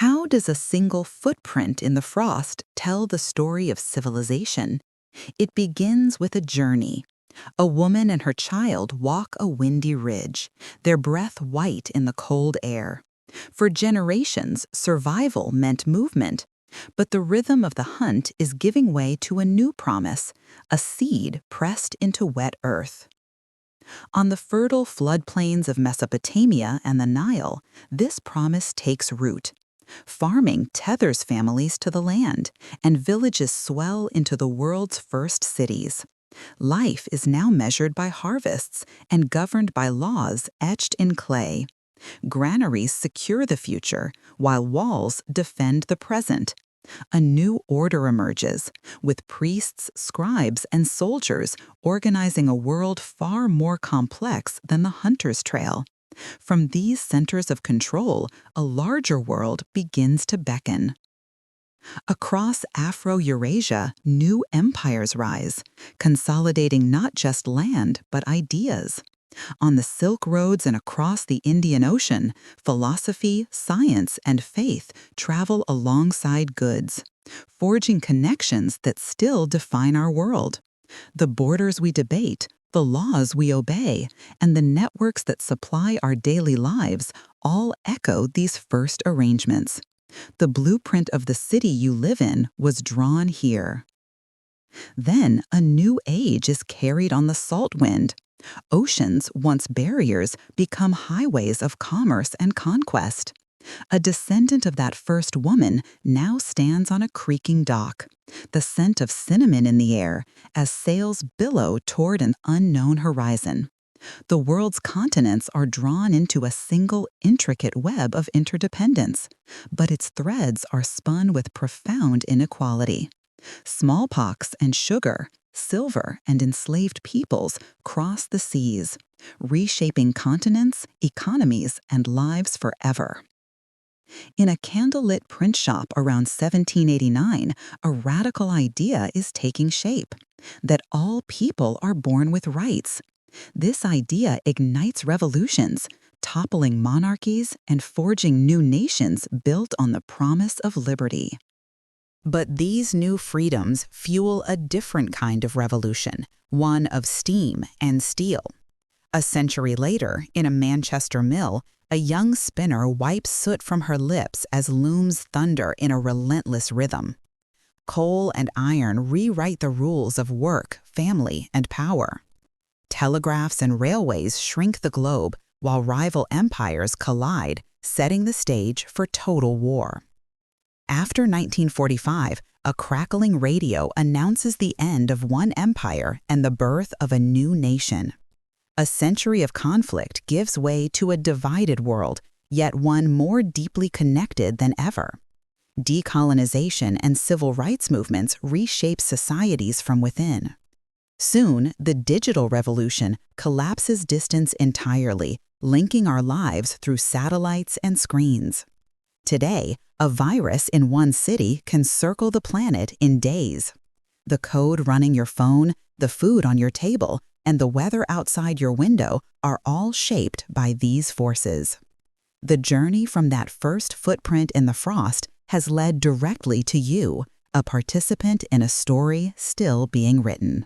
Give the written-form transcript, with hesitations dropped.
How does a single footprint in the frost tell the story of civilization? It begins with a journey. A woman and her child walk a windy ridge, their breath white in the cold air. For generations, survival meant movement. But the rhythm of the hunt is giving way to a new promise, a seed pressed into wet earth. On the fertile floodplains of Mesopotamia and the Nile, this promise takes root. Farming tethers families to the land, and villages swell into the world's first cities. Life is now measured by harvests and governed by laws etched in clay. Granaries secure the future, while walls defend the present. A new order emerges, with priests, scribes, and soldiers organizing a world far more complex than the hunter's trail. From these centers of control, a larger world begins to beckon. Across Afro-Eurasia, new empires rise, consolidating not just land, but ideas. On the Silk Roads and across the Indian Ocean, philosophy, science, and faith travel alongside goods, forging connections that still define our world. The borders we debate, the laws we obey, and the networks that supply our daily lives all echo these first arrangements. The blueprint of the city you live in was drawn here. Then a new age is carried on the salt wind. Oceans, once barriers, become highways of commerce and conquest. A descendant of that first woman now stands on a creaking dock, the scent of cinnamon in the air as sails billow toward an unknown horizon. The world's continents are drawn into a single intricate web of interdependence, but its threads are spun with profound inequality. Smallpox and sugar, silver and enslaved peoples cross the seas, reshaping continents, economies, and lives forever. In a candlelit print shop around 1789, a radical idea is taking shape, that all people are born with rights. This idea ignites revolutions, toppling monarchies and forging new nations built on the promise of liberty. But these new freedoms fuel a different kind of revolution, one of steam and steel. A century later, in a Manchester mill, a young spinner wipes soot from her lips as looms thunder in a relentless rhythm. Coal and iron rewrite the rules of work, family, and power. Telegraphs and railways shrink the globe while rival empires collide, setting the stage for total war. After 1945, a crackling radio announces the end of one empire and the birth of a new nation. A century of conflict gives way to a divided world, yet one more deeply connected than ever. Decolonization and civil rights movements reshape societies from within. Soon, the digital revolution collapses distance entirely, linking our lives through satellites and screens. Today, a virus in one city can circle the planet in days. The code running your phone, the food on your table, and the weather outside your window are all shaped by these forces. The journey from that first footprint in the frost has led directly to you, a participant in a story still being written.